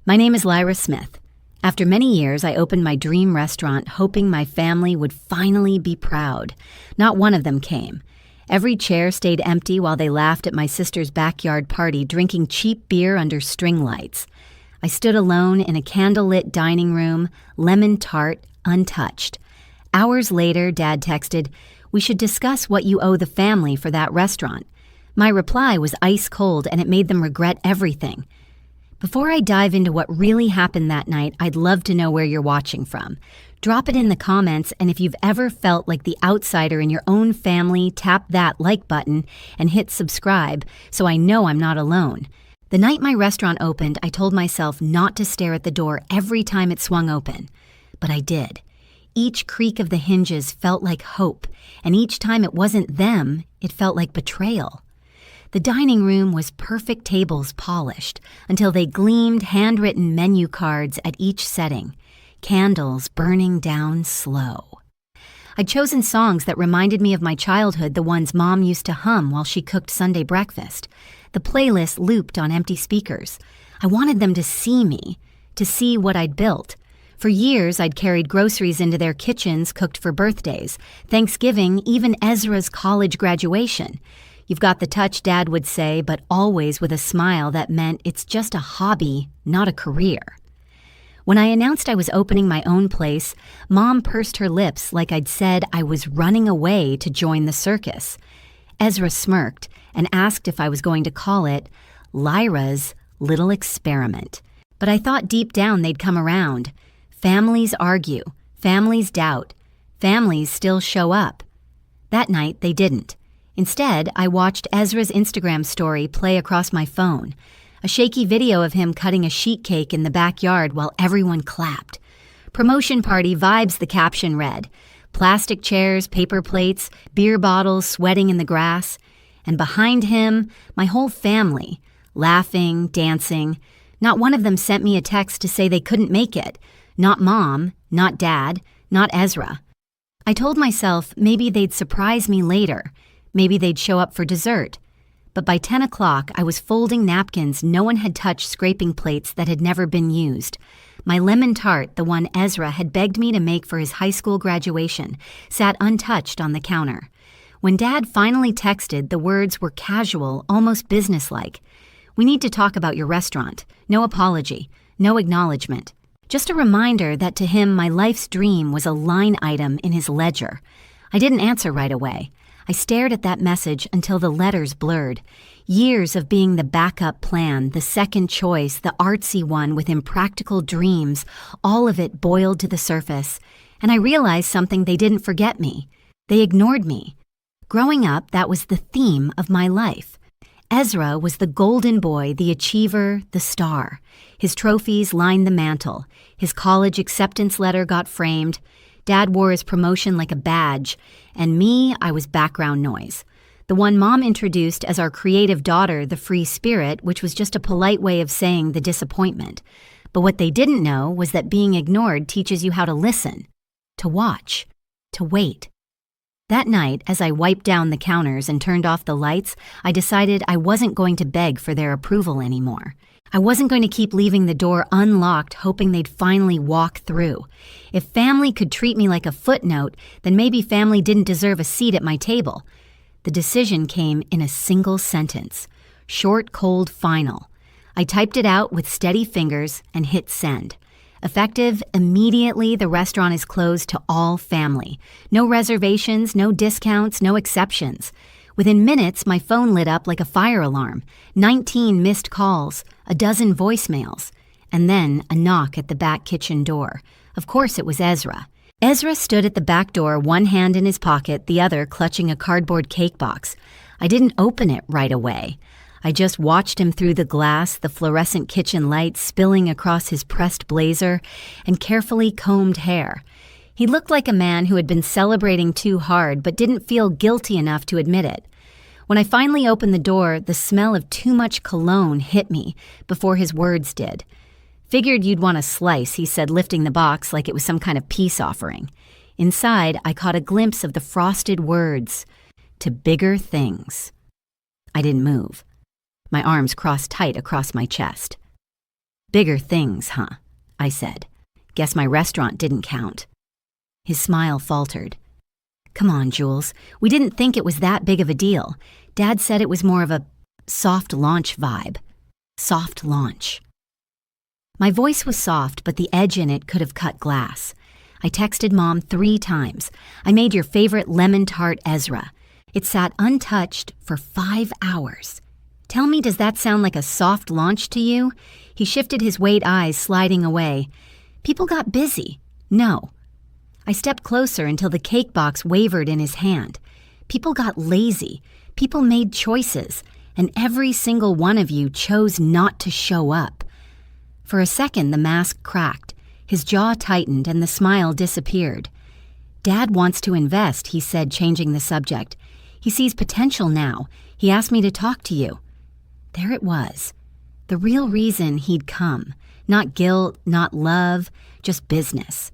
My name is Lyra Smith. After many years, I opened my dream restaurant hoping my family would finally be proud. Not one of them came. Every chair stayed empty while they laughed at my sister's backyard party drinking cheap beer under string lights. I stood alone in a candlelit dining room, lemon tart, untouched. Hours later, Dad texted, "We should discuss what you owe the family for that restaurant." My reply was ice cold and it made them regret everything. Before I dive into what really happened that night, I'd love to know where you're watching from. Drop it in the comments, and if you've ever felt like the outsider in your own family, tap that like button and hit subscribe so I know I'm not alone. The night my restaurant opened, I told myself not to stare at the door every time it swung open. But I did. Each creak of the hinges felt like hope, and each time it wasn't them, it felt like betrayal. The dining room was perfect tables polished until they gleamed handwritten menu cards at each setting, candles burning down slow. I'd chosen songs that reminded me of my childhood, the ones Mom used to hum while she cooked Sunday breakfast. The playlist looped on empty speakers. I wanted them to see me, to see what I'd built. For years, I'd carried groceries into their kitchens cooked for birthdays, Thanksgiving, even Ezra's college graduation. "You've got the touch," Dad would say, but always with a smile that meant it's just a hobby, not a career. When I announced I was opening my own place, Mom pursed her lips like I'd said I was running away to join the circus. Ezra smirked and asked if I was going to call it Lyra's Little Experiment. But I thought deep down they'd come around. Families argue, families doubt, families still show up. That night, they didn't. Instead, I watched Ezra's Instagram story play across my phone, a shaky video of him cutting a sheet cake in the backyard while everyone clapped. "Promotion party vibes," the caption read. Plastic chairs, paper plates, beer bottles sweating in the grass. And behind him, my whole family, laughing, dancing. Not one of them sent me a text to say they couldn't make it. Not Mom, not Dad, not Ezra. I told myself maybe they'd surprise me later. Maybe they'd show up for dessert. But by 10 o'clock, I was folding napkins no one had touched, scraping plates that had never been used. My lemon tart, the one Ezra had begged me to make for his high school graduation, sat untouched on the counter. When Dad finally texted, the words were casual, almost businesslike. "We need to talk about your restaurant. No apology, no acknowledgement." Just a reminder that to him, my life's dream was a line item in his ledger. I didn't answer right away. I stared at that message until the letters blurred. Years of being the backup plan, the second choice, the artsy one with impractical dreams, all of it boiled to the surface. And I realized something: they didn't forget me. They ignored me. Growing up, that was the theme of my life. Ezra was the golden boy, the achiever, the star. His trophies lined the mantel. His college acceptance letter got framed. Dad wore his promotion like a badge, and me, I was background noise. The one Mom introduced as our creative daughter, the free spirit, which was just a polite way of saying the disappointment. But what they didn't know was that being ignored teaches you how to listen, to watch, to wait. That night, as I wiped down the counters and turned off the lights, I decided I wasn't going to beg for their approval anymore. I wasn't going to keep leaving the door unlocked hoping they'd finally walk through. If family could treat me like a footnote, then maybe family didn't deserve a seat at my table. The decision came in a single sentence. Short, cold, final. I typed it out with steady fingers and hit send. Effective immediately, the restaurant is closed to all family. No reservations, no discounts, no exceptions. Within minutes, my phone lit up like a fire alarm. 19 missed calls, a dozen voicemails, and then a knock at the back kitchen door. Of course it was Ezra. Ezra stood at the back door, one hand in his pocket, the other clutching a cardboard cake box. I didn't open it right away. I just watched him through the glass, the fluorescent kitchen light spilling across his pressed blazer and carefully combed hair. He looked like a man who had been celebrating too hard but didn't feel guilty enough to admit it. When I finally opened the door, the smell of too much cologne hit me before his words did. "Figured you'd want a slice," he said, lifting the box like it was some kind of peace offering. Inside, I caught a glimpse of the frosted words, "To bigger things." I didn't move. My arms crossed tight across my chest. Bigger things, huh? I said. Guess my restaurant didn't count. His smile faltered. Come on, Jules. We didn't think it was that big of a deal. Dad said it was more of a soft launch vibe. Soft launch. My voice was soft, but the edge in it could have cut glass. I texted Mom 3 times. I made your favorite lemon tart Ezra. It sat untouched for 5 hours. Tell me, does that sound like a soft launch to you? He shifted his wide eyes, sliding away. People got busy. No. I stepped closer until the cake box wavered in his hand. People got lazy. People made choices. And every single one of you chose not to show up. For a second, the mask cracked. His jaw tightened and the smile disappeared. Dad wants to invest, he said, changing the subject. He sees potential now. He asked me to talk to you. There it was. The real reason he'd come. Not guilt, not love, just business.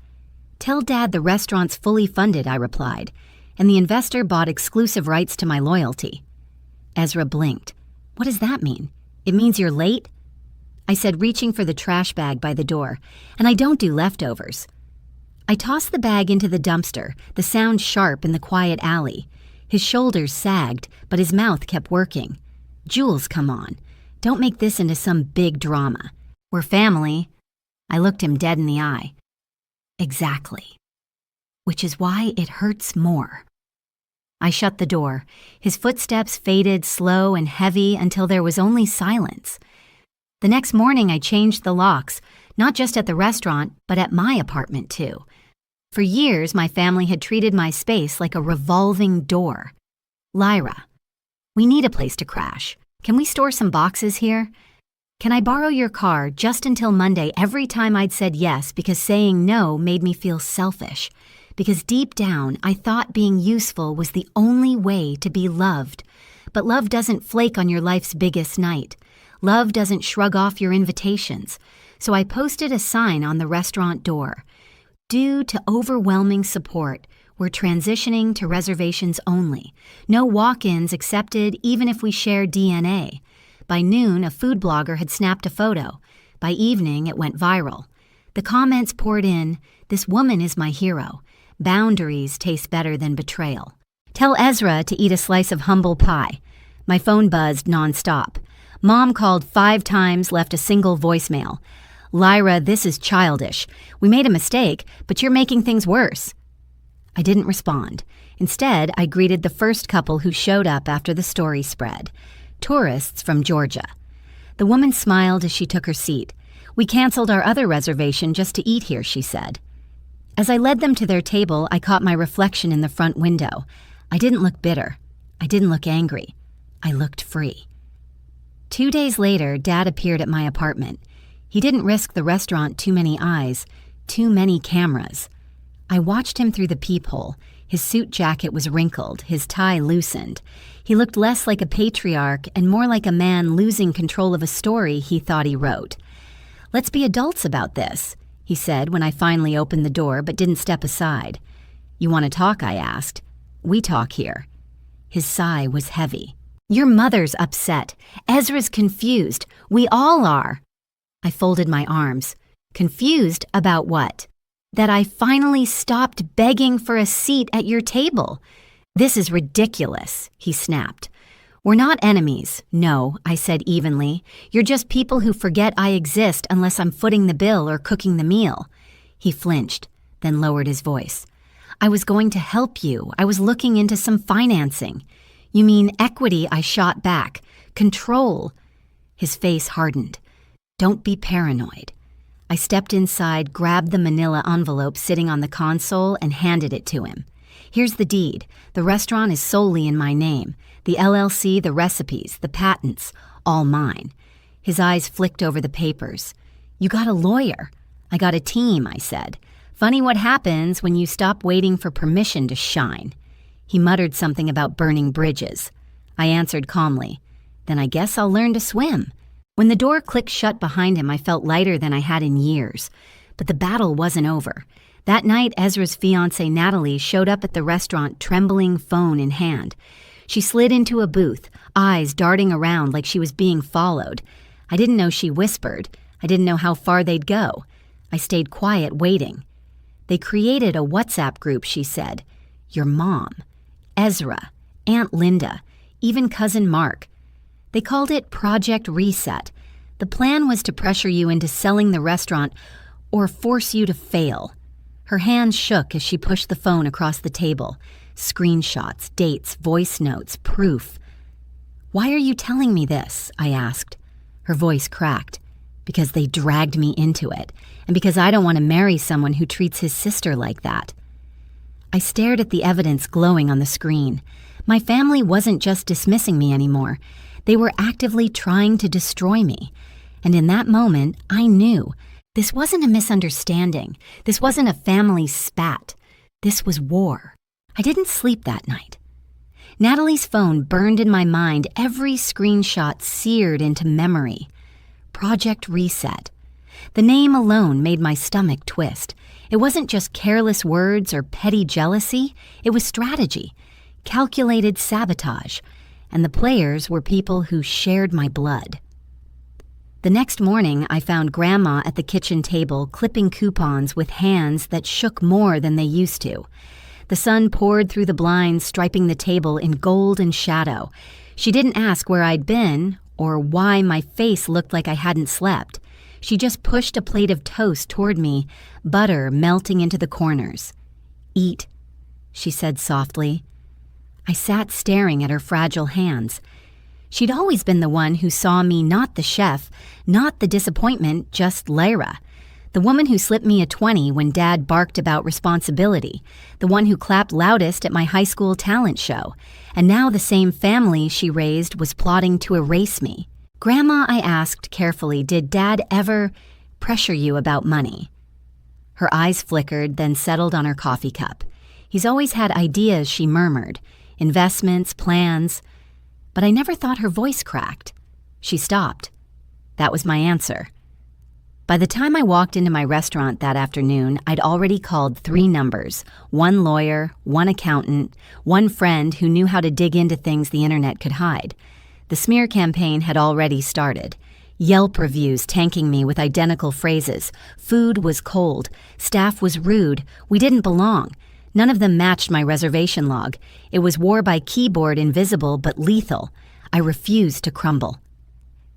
Tell Dad the restaurant's fully funded, I replied, and the investor bought exclusive rights to my loyalty. Ezra blinked. What does that mean? It means you're late? I said, reaching for the trash bag by the door, and I don't do leftovers. I tossed the bag into the dumpster, the sound sharp in the quiet alley. His shoulders sagged, but his mouth kept working. Jules, come on. Don't make this into some big drama. We're family. I looked him dead in the eye. Exactly. Which is why it hurts more. I shut the door. His footsteps faded slow and heavy until there was only silence. The next morning I changed the locks, not just at the restaurant, but at my apartment too. For years, my family had treated my space like a revolving door. Lyra, we need a place to crash. Can we store some boxes here? Can I borrow your car just until Monday every time I'd said yes because saying no made me feel selfish? Because deep down, I thought being useful was the only way to be loved. But love doesn't flake on your life's biggest night. Love doesn't shrug off your invitations. So I posted a sign on the restaurant door. Due to overwhelming support, we're transitioning to reservations only. No walk-ins accepted even if we share DNA. By noon, a food blogger had snapped a photo. By evening, it went viral. The comments poured in, "This woman is my hero. Boundaries taste better than betrayal. Tell Ezra to eat a slice of humble pie." My phone buzzed nonstop. Mom called 5 times, left a single voicemail. "Lyra, this is childish. We made a mistake, but you're making things worse." I didn't respond. Instead, I greeted the first couple who showed up after the story spread. Tourists from Georgia. The woman smiled as she took her seat. "We canceled our other reservation just to eat here," she said. As I led them to their table, I caught my reflection in the front window. I didn't look bitter. I didn't look angry. I looked free. 2 days later, Dad appeared at my apartment. He didn't risk the restaurant too many eyes, too many cameras. I watched him through the peephole. His suit jacket was wrinkled, his tie loosened. He looked less like a patriarch and more like a man losing control of a story he thought he wrote. "Let's be adults about this," he said when I finally opened the door but didn't step aside. "You want to talk?" I asked. "We talk here." His sigh was heavy. "Your mother's upset. Ezra's confused. We all are." I folded my arms. "Confused about what?" "That I finally stopped begging for a seat at your table." "This is ridiculous," he snapped. "We're not enemies." "No," I said evenly. "You're just people who forget I exist unless I'm footing the bill or cooking the meal." He flinched, then lowered his voice. "I was going to help you. I was looking into some financing." "You mean equity?" I shot back. "Control." His face hardened. "Don't be paranoid." I stepped inside, grabbed the manila envelope sitting on the console, and handed it to him. "Here's the deed. The restaurant is solely in my name. The LLC, the recipes, the patents, all mine." His eyes flicked over the papers. "You got a lawyer." "I got a team," I said. "Funny what happens when you stop waiting for permission to shine." He muttered something about burning bridges. I answered calmly, "Then I guess I'll learn to swim." When the door clicked shut behind him, I felt lighter than I had in years. But the battle wasn't over. That night, Ezra's fiancée, Natalie, showed up at the restaurant, trembling, phone in hand. She slid into a booth, eyes darting around like she was being followed. I didn't know she whispered. I didn't know how far they'd go. I stayed quiet, waiting. They created a WhatsApp group, she said. Your mom, Ezra, Aunt Linda, even Cousin Mark. They called it Project Reset. The plan was to pressure you into selling the restaurant or force you to fail. Her hands shook as she pushed the phone across the table. Screenshots, dates, voice notes, proof. Why are you telling me this? I asked. Her voice cracked. Because they dragged me into it, and because I don't want to marry someone who treats his sister like that. I stared at the evidence glowing on the screen. My family wasn't just dismissing me anymore. They were actively trying to destroy me. And in that moment, I knew this wasn't a misunderstanding. This wasn't a family spat. This was war. I didn't sleep that night. Natalie's phone burned in my mind, every screenshot seared into memory. Project Reset. The name alone made my stomach twist. It wasn't just careless words or petty jealousy. It was strategy, calculated sabotage, and the players were people who shared my blood. The next morning, I found Grandma at the kitchen table clipping coupons with hands that shook more than they used to. The sun poured through the blinds, striping the table in gold and shadow. She didn't ask where I'd been or why my face looked like I hadn't slept. She just pushed a plate of toast toward me, butter melting into the corners. Eat, she said softly. I sat staring at her fragile hands. She'd always been the one who saw me not the chef, not the disappointment, just Lyra. The woman who slipped me a 20 when Dad barked about responsibility. The one who clapped loudest at my high school talent show. And now the same family she raised was plotting to erase me. Grandma, I asked carefully, did Dad ever pressure you about money? Her eyes flickered, then settled on her coffee cup. He's always had ideas, she murmured. Investments, plans. But I never thought her voice cracked. She stopped. That was my answer. By the time I walked into my restaurant that afternoon, I'd already called 3 numbers, 1 lawyer, 1 accountant, 1 friend who knew how to dig into things the internet could hide. The smear campaign had already started. Yelp reviews tanking me with identical phrases. Food was cold. Staff was rude. We didn't belong. None of them matched my reservation log. It was war by keyboard, invisible but lethal. I refused to crumble.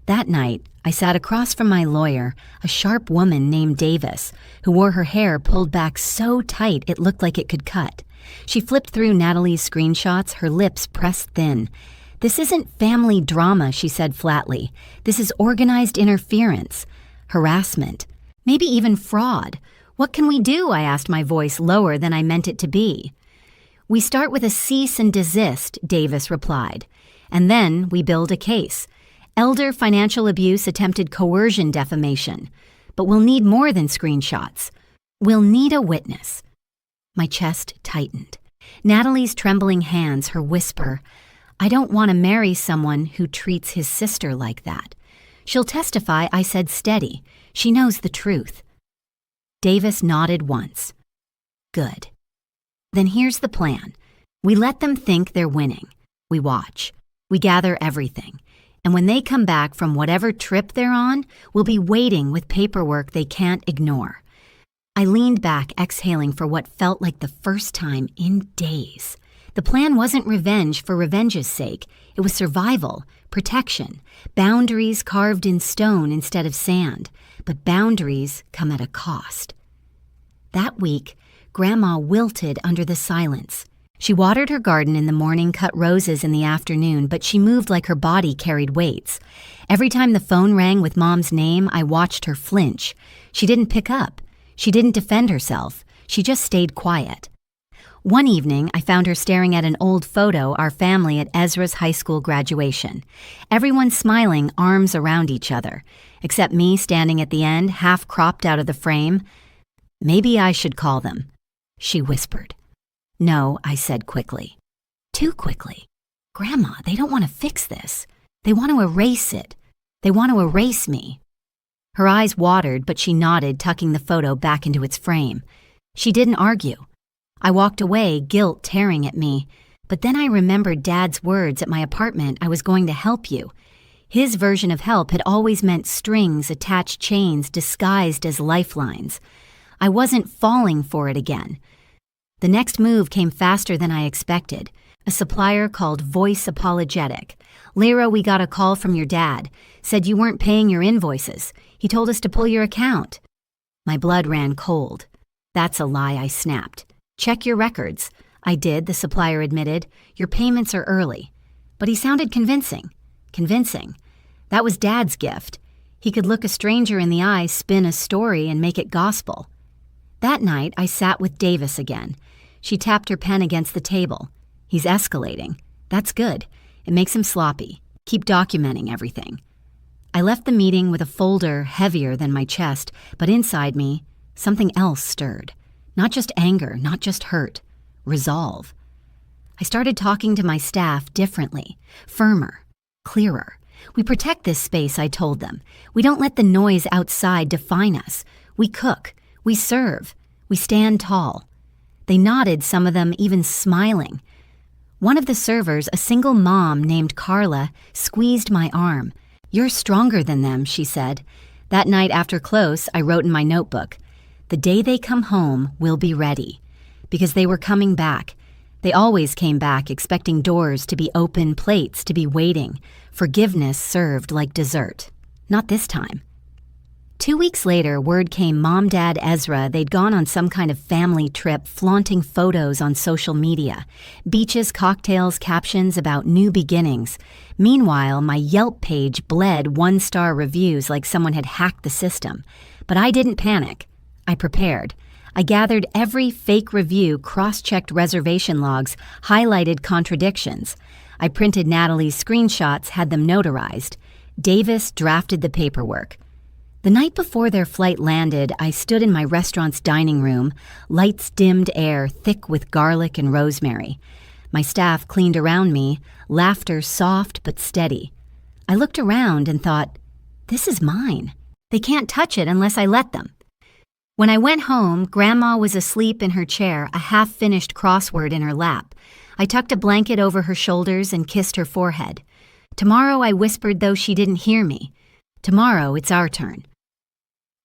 That night, I sat across from my lawyer, a sharp woman named Davis, who wore her hair pulled back so tight it looked like it could cut. She flipped through Natalie's screenshots, her lips pressed thin. This isn't family drama, she said flatly. This is organized interference, harassment, maybe even fraud. What can we do? I asked, my voice lower than I meant it to be. We start with a cease and desist, Davis replied. And then we build a case. Elder financial abuse, attempted coercion, defamation. But we'll need more than screenshots. We'll need a witness. My chest tightened. Natalie's trembling hands, her whisper, I don't want to marry someone who treats his sister like that. She'll testify, I said steady. She knows the truth. Davis nodded once. Good. Then here's the plan. We let them think they're winning. We watch. We gather everything. And when they come back from whatever trip they're on, we'll be waiting with paperwork they can't ignore. I leaned back, exhaling for what felt like the first time in days. The plan wasn't revenge for revenge's sake. It was survival, protection, boundaries carved in stone instead of sand. But boundaries come at a cost. That week, Grandma wilted under the silence. She watered her garden in the morning, cut roses in the afternoon, but she moved like her body carried weights. Every time the phone rang with Mom's name, I watched her flinch. She didn't pick up. She didn't defend herself. She just stayed quiet. One evening, I found her staring at an old photo, our family at Ezra's high school graduation. Everyone smiling, arms around each other, except me standing at the end, half cropped out of the frame. Maybe I should call them, she whispered. No, I said quickly. Too quickly. Grandma, they don't want to fix this. They want to erase it. They want to erase me. Her eyes watered, but she nodded, tucking the photo back into its frame. She didn't argue. I walked away, guilt tearing at me. But then I remembered Dad's words at my apartment, I was going to help you. His version of help had always meant strings, attached chains disguised as lifelines. I wasn't falling for it again. The next move came faster than I expected. A supplier called Voice Apologetic. "Lyra, we got a call from your dad. Said you weren't paying your invoices. He told us to pull your account." My blood ran cold. "That's a lie," I snapped. "Check your records." "I did," the supplier admitted. "Your payments are early." But he sounded convincing. Convincing. That was Dad's gift. He could look a stranger in the eye, spin a story, and make it gospel. That night, I sat with Davis again. She tapped her pen against the table. "He's escalating. That's good. It makes him sloppy. Keep documenting everything." I left the meeting with a folder heavier than my chest, but inside me, something else stirred. Not just anger, not just hurt. Resolve. I started talking to my staff differently, firmer, clearer. "We protect this space," I told them. "We don't let the noise outside define us. We cook. We serve. We stand tall." They nodded, some of them even smiling. One of the servers, a single mom named Carla, squeezed my arm. "You're stronger than them," she said. That night after close, I wrote in my notebook, "The day they come home, we'll be ready." Because they were coming back. They always came back expecting doors to be open, plates to be waiting, forgiveness served like dessert. Not this time. 2 weeks later, word came Mom, Dad, Ezra, they'd gone on some kind of family trip, flaunting photos on social media. Beaches, cocktails, captions about new beginnings. Meanwhile, my Yelp page bled 1-star reviews like someone had hacked the system. But I didn't panic. I prepared. I gathered every fake review, cross-checked reservation logs, highlighted contradictions. I printed Natalie's screenshots, had them notarized. Davis drafted the paperwork. The night before their flight landed, I stood in my restaurant's dining room, lights dimmed, air thick with garlic and rosemary. My staff cleaned around me, laughter soft but steady. I looked around and thought, this is mine. They can't touch it unless I let them. When I went home, Grandma was asleep in her chair, a half-finished crossword in her lap. I tucked a blanket over her shoulders and kissed her forehead. "Tomorrow," I whispered, though she didn't hear me. "Tomorrow, it's our turn."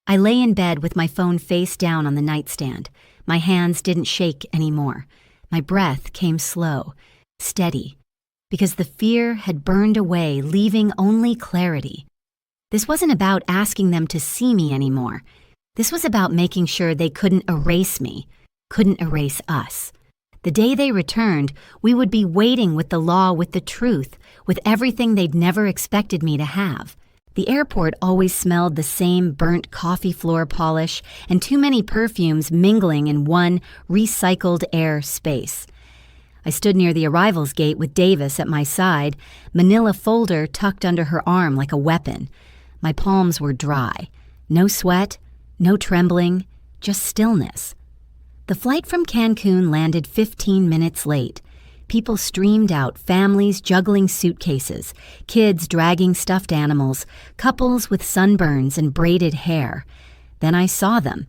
I lay in bed with my phone face down on the nightstand. My hands didn't shake anymore. My breath came slow, steady, because the fear had burned away, leaving only clarity. This wasn't about asking them to see me anymore. This was about making sure they couldn't erase me, couldn't erase us. The day they returned, we would be waiting with the law, with the truth, with everything they'd never expected me to have. The airport always smelled the same burnt coffee floor polish and too many perfumes mingling in one recycled air space. I stood near the arrivals gate with Davis at my side, manila folder tucked under her arm like a weapon. My palms were dry. No sweat, no trembling, just stillness. The flight from Cancun landed 15 minutes late. People streamed out, families juggling suitcases, kids dragging stuffed animals, couples with sunburns and braided hair. Then I saw them.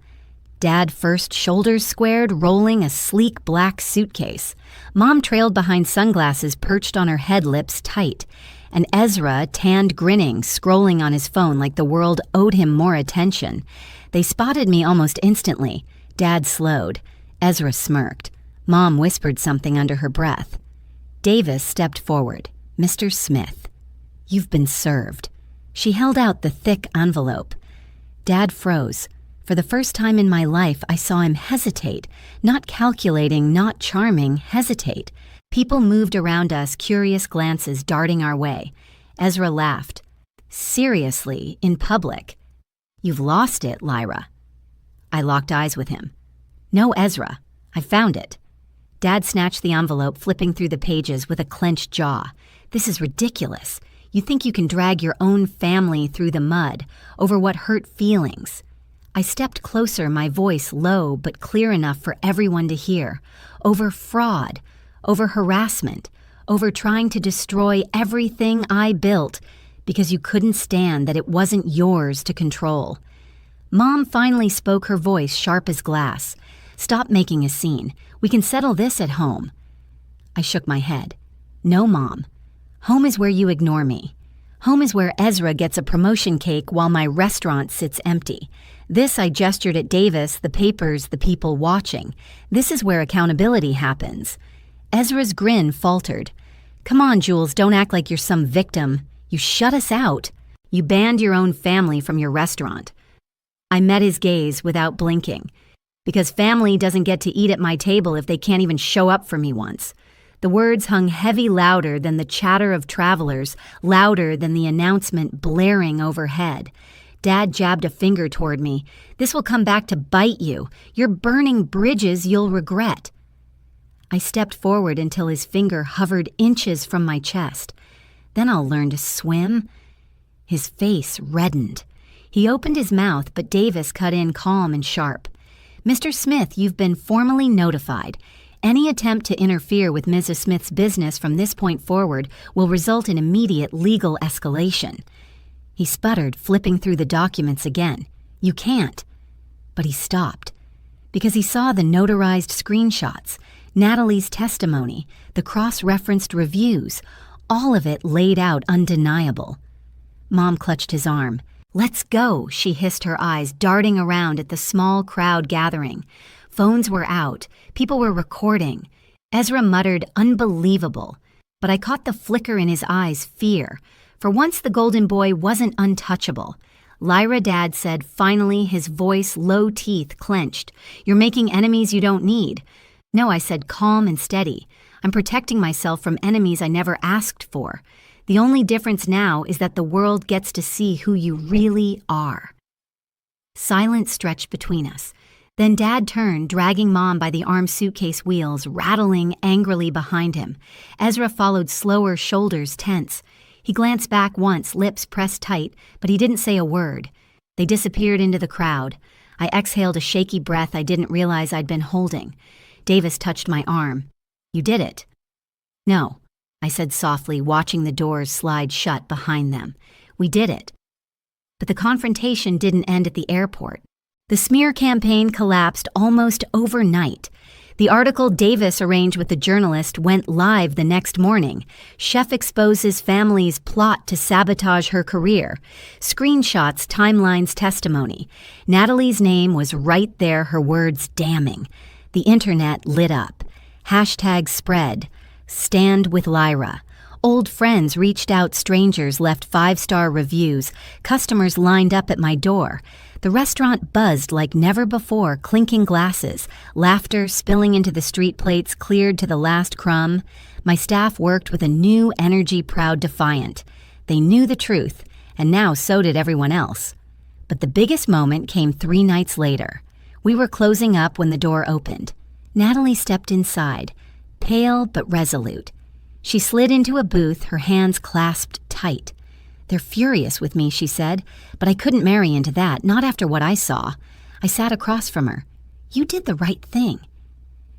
Dad first, shoulders squared, rolling a sleek black suitcase. Mom trailed behind sunglasses perched on her head, lips tight. And Ezra, tanned, grinning, scrolling on his phone like the world owed him more attention. They spotted me almost instantly. Dad slowed. Ezra smirked. Mom whispered something under her breath. Davis stepped forward. "Mr. Smith, you've been served." She held out the thick envelope. Dad froze. For the first time in my life, I saw him hesitate. Not calculating, not charming, hesitate. People moved around us, curious glances darting our way. Ezra laughed. "Seriously, in public? You've lost it, Lyra." I locked eyes with him. "No, Ezra. I found it." Dad snatched the envelope, flipping through the pages with a clenched jaw. "This is ridiculous. You think you can drag your own family through the mud over what hurt feelings." I stepped closer, my voice low but clear enough for everyone to hear. Over fraud, over harassment, over trying to destroy everything I built because you couldn't stand that it wasn't yours to control. Mom finally spoke, her voice sharp as glass. "Stop making a scene. We can settle this at home." I shook my head. "No, Mom. Home is where you ignore me. Home is where Ezra gets a promotion cake while my restaurant sits empty. This, I gestured at Davis, the papers, the people watching. This is where accountability happens. Ezra's grin faltered. Come on, Jules, don't act like you're some victim. You shut us out. You banned your own family from your restaurant. I met his gaze without blinking. Because family doesn't get to eat at my table if they can't even show up for me once. The words hung heavy, louder than the chatter of travelers, louder than the announcement blaring overhead. Dad jabbed a finger toward me. This will come back to bite you. You're burning bridges you'll regret. I stepped forward until his finger hovered inches from my chest. Then I'll learn to swim. His face reddened. He opened his mouth, but Davis cut in calm and sharp. Mr. Smith, you've been formally notified. Any attempt to interfere with Mrs. Smith's business from this point forward will result in immediate legal escalation. He sputtered, flipping through the documents again. You can't. But he stopped. Because he saw the notarized screenshots, Natalie's testimony, the cross-referenced reviews, all of it laid out undeniable. Mom clutched his arm. Let's go, she hissed, her eyes darting around at the small crowd gathering. Phones were out. People were recording. Ezra muttered, unbelievable. But I caught the flicker in his eyes, fear. For once the golden boy wasn't untouchable. Lyra, Dad said, finally, his voice, low teeth clenched. You're making enemies you don't need. No, I said, calm and steady. I'm protecting myself from enemies I never asked for. The only difference now is that the world gets to see who you really are. Silence stretched between us. Then Dad turned, dragging Mom by the armed suitcase wheels, rattling angrily behind him. Ezra followed slower, shoulders tense. He glanced back once, lips pressed tight, but he didn't say a word. They disappeared into the crowd. I exhaled a shaky breath I didn't realize I'd been holding. Davis touched my arm. You did it. No, I said softly, watching the doors slide shut behind them. We did it. But the confrontation didn't end at the airport. The smear campaign collapsed almost overnight. The article Davis arranged with the journalist went live the next morning. Chef exposes family's plot to sabotage her career. Screenshots, timelines, testimony. Natalie's name was right there, her words damning. The internet lit up. Hashtag spread. Stand with Lyra. Old friends reached out, strangers left 5-star reviews. Customers lined up at my door. The restaurant buzzed like never before, clinking glasses, laughter spilling into the street plates cleared to the last crumb. My staff worked with a new energy, proud, defiant. They knew the truth, and now so did everyone else. But the biggest moment came 3 nights later. We were closing up when the door opened. Natalie stepped inside, pale but resolute. She slid into a booth, her hands clasped tight. They're furious with me, she said, but I couldn't marry into that, not after what I saw. I sat across from her. You did the right thing.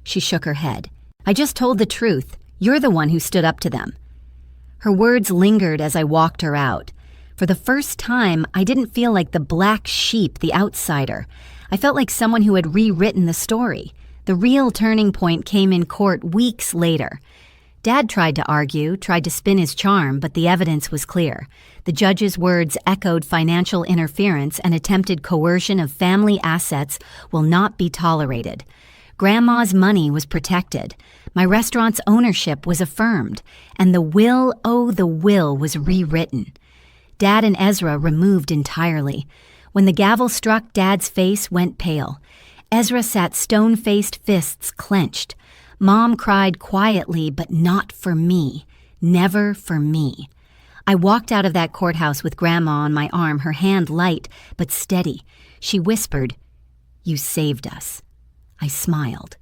She shook her head. I just told the truth. You're the one who stood up to them. Her words lingered as I walked her out. For the first time, I didn't feel like the black sheep, the outsider. I felt like someone who had rewritten the story. The real turning point came in court weeks later. Dad tried to argue, tried to spin his charm, but the evidence was clear. The judge's words echoed financial interference and attempted coercion of family assets will not be tolerated. Grandma's money was protected. My restaurant's ownership was affirmed. And the will, oh, the will was rewritten. Dad and Ezra removed entirely. When the gavel struck, Dad's face went pale. Ezra sat stone-faced, fists clenched. Mom cried quietly, but not for me. Never for me. I walked out of that courthouse with Grandma on my arm, her hand light but steady. She whispered, "You saved us." I smiled.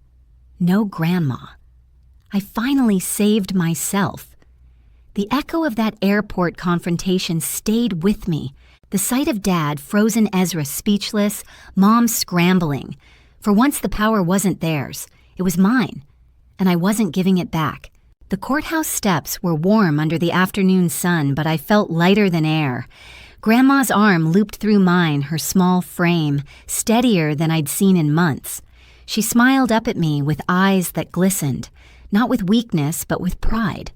No Grandma. I finally saved myself. The echo of that airport confrontation stayed with me. The sight of Dad, frozen Ezra speechless, Mom scrambling. For once the power wasn't theirs. It was mine. And I wasn't giving it back. The courthouse steps were warm under the afternoon sun, but I felt lighter than air. Grandma's arm looped through mine, her small frame, steadier than I'd seen in months. She smiled up at me with eyes that glistened, not with weakness, but with pride.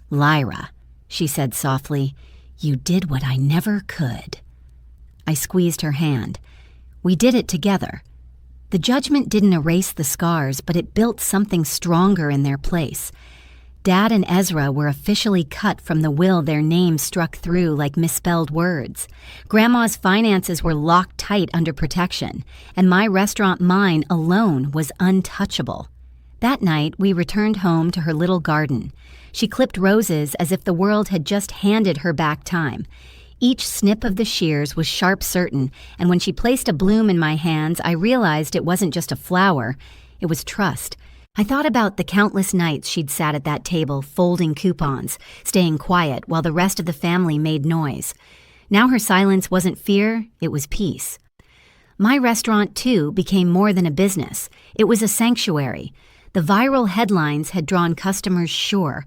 "Lyra," she said softly, You did what I never could. I squeezed her hand. We did it together. The judgment didn't erase the scars, but it built something stronger in their place. Dad and Ezra were officially cut from the will their names struck through like misspelled words. Grandma's finances were locked tight under protection, and my restaurant mine alone was untouchable. That night, we returned home to her little garden. She clipped roses as if the world had just handed her back time. Each snip of the shears was sharp certain, and when she placed a bloom in my hands, I realized it wasn't just a flower, it was trust. I thought about the countless nights she'd sat at that table folding coupons, staying quiet while the rest of the family made noise. Now her silence wasn't fear, it was peace. My restaurant, too, became more than a business. It was a sanctuary. The viral headlines had drawn customers, sure,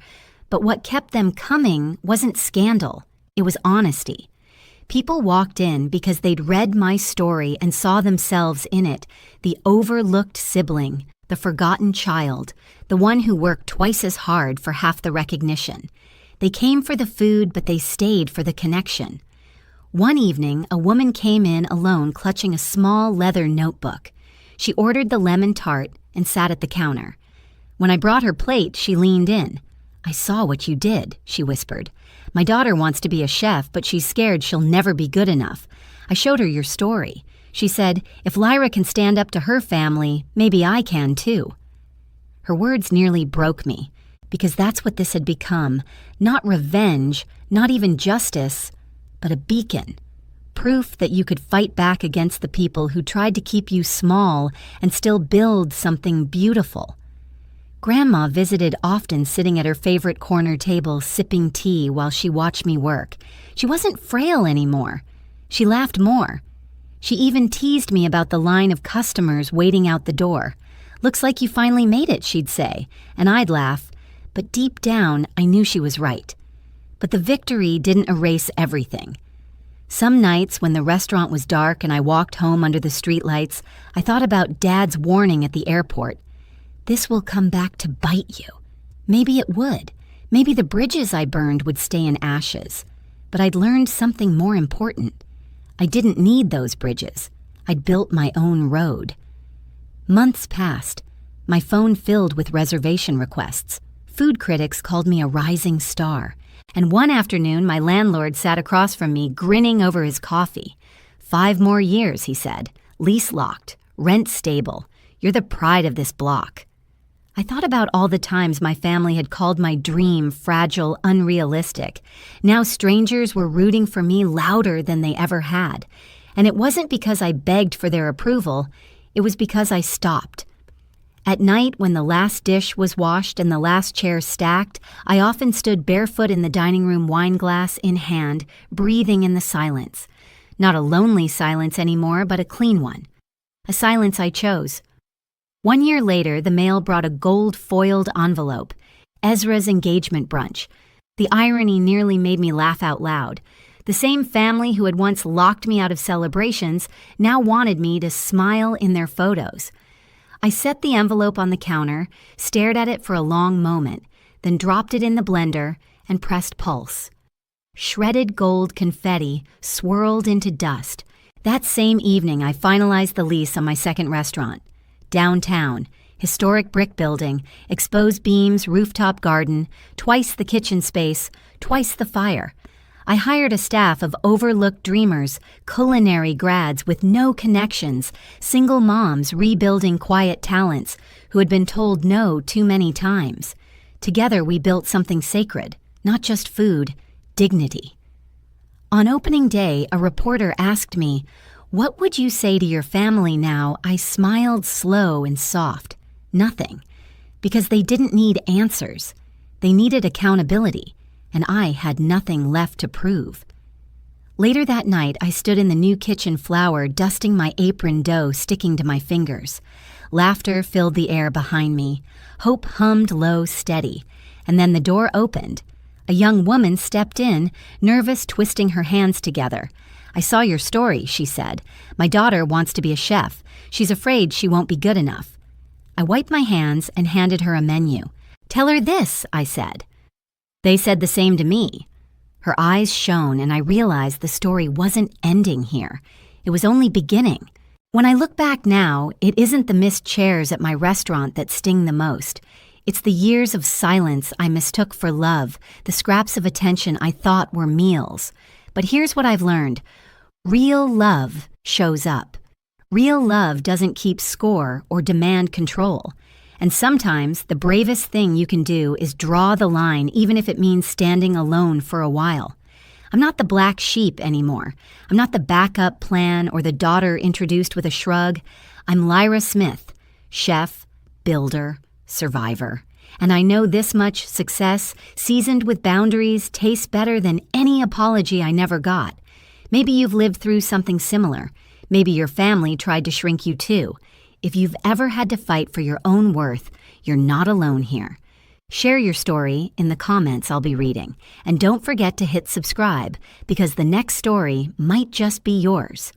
but what kept them coming wasn't scandal, it was honesty. People walked in because they'd read my story and saw themselves in it, the overlooked sibling, the forgotten child, the one who worked twice as hard for half the recognition. They came for the food, but they stayed for the connection. One evening, a woman came in alone clutching a small leather notebook. She ordered the lemon tart and sat at the counter. When I brought her plate, she leaned in. "I saw what you did," she whispered. "My daughter wants to be a chef, but she's scared she'll never be good enough. I showed her your story. She said, if Lyra can stand up to her family, maybe I can too." Her words nearly broke me, because that's what this had become. Not revenge, not even justice, but a beacon. Proof that you could fight back against the people who tried to keep you small and still build something beautiful. Grandma visited often, sitting at her favorite corner table sipping tea while she watched me work. She wasn't frail anymore. She laughed more. She even teased me about the line of customers waiting out the door. "Looks like you finally made it," she'd say, and I'd laugh. But deep down, I knew she was right. But the victory didn't erase everything. Some nights when the restaurant was dark and I walked home under the streetlights, I thought about Dad's warning at the airport. This will come back to bite you. Maybe it would. Maybe the bridges I burned would stay in ashes. But I'd learned something more important. I didn't need those bridges. I'd built my own road. Months passed. My phone filled with reservation requests. Food critics called me a rising star. And one afternoon, my landlord sat across from me, grinning over his coffee. 5 more years, he said. Lease locked. Rent stable. You're the pride of this block. I thought about all the times my family had called my dream fragile, unrealistic. Now strangers were rooting for me louder than they ever had. And it wasn't because I begged for their approval. It was because I stopped. At night, when the last dish was washed and the last chair stacked, I often stood barefoot in the dining room, wine glass in hand, breathing in the silence. Not a lonely silence anymore, but a clean one. A silence I chose. 1 year later, the mail brought a gold-foiled envelope, Ezra's engagement brunch. The irony nearly made me laugh out loud. The same family who had once locked me out of celebrations now wanted me to smile in their photos. I set the envelope on the counter, stared at it for a long moment, then dropped it in the blender and pressed pulse. Shredded gold confetti swirled into dust. That same evening, I finalized the lease on my second restaurant. Downtown, historic brick building, exposed beams, rooftop garden, twice the kitchen space, twice the fire. I hired a staff of overlooked dreamers, culinary grads with no connections, single moms rebuilding quiet talents who had been told no too many times. Together we built something sacred, not just food, dignity. On opening day, a reporter asked me, "What would you say to your family now?" I smiled slow and soft. Nothing. Because they didn't need answers. They needed accountability, and I had nothing left to prove. Later that night, I stood in the new kitchen flour, dusting my apron dough sticking to my fingers. Laughter filled the air behind me. Hope hummed low, steady. And then the door opened. A young woman stepped in, nervous, twisting her hands together. "I saw your story," she said. "My daughter wants to be a chef. She's afraid she won't be good enough." I wiped my hands and handed her a menu. "Tell her this," I said. They said the same to me. Her eyes shone, and I realized the story wasn't ending here. It was only beginning. When I look back now, it isn't the missed chairs at my restaurant that sting the most. It's the years of silence I mistook for love, the scraps of attention I thought were meals. But here's what I've learned. Real love shows up. Real love doesn't keep score or demand control. And sometimes the bravest thing you can do is draw the line, even if it means standing alone for a while. I'm not the black sheep anymore. I'm not the backup plan or the daughter introduced with a shrug. I'm Lyra Smith, chef, builder, survivor. And I know this much success, seasoned with boundaries, tastes better than any apology I never got. Maybe you've lived through something similar. Maybe your family tried to shrink you too. If you've ever had to fight for your own worth, you're not alone here. Share your story in the comments I'll be reading. And don't forget to hit subscribe, because the next story might just be yours.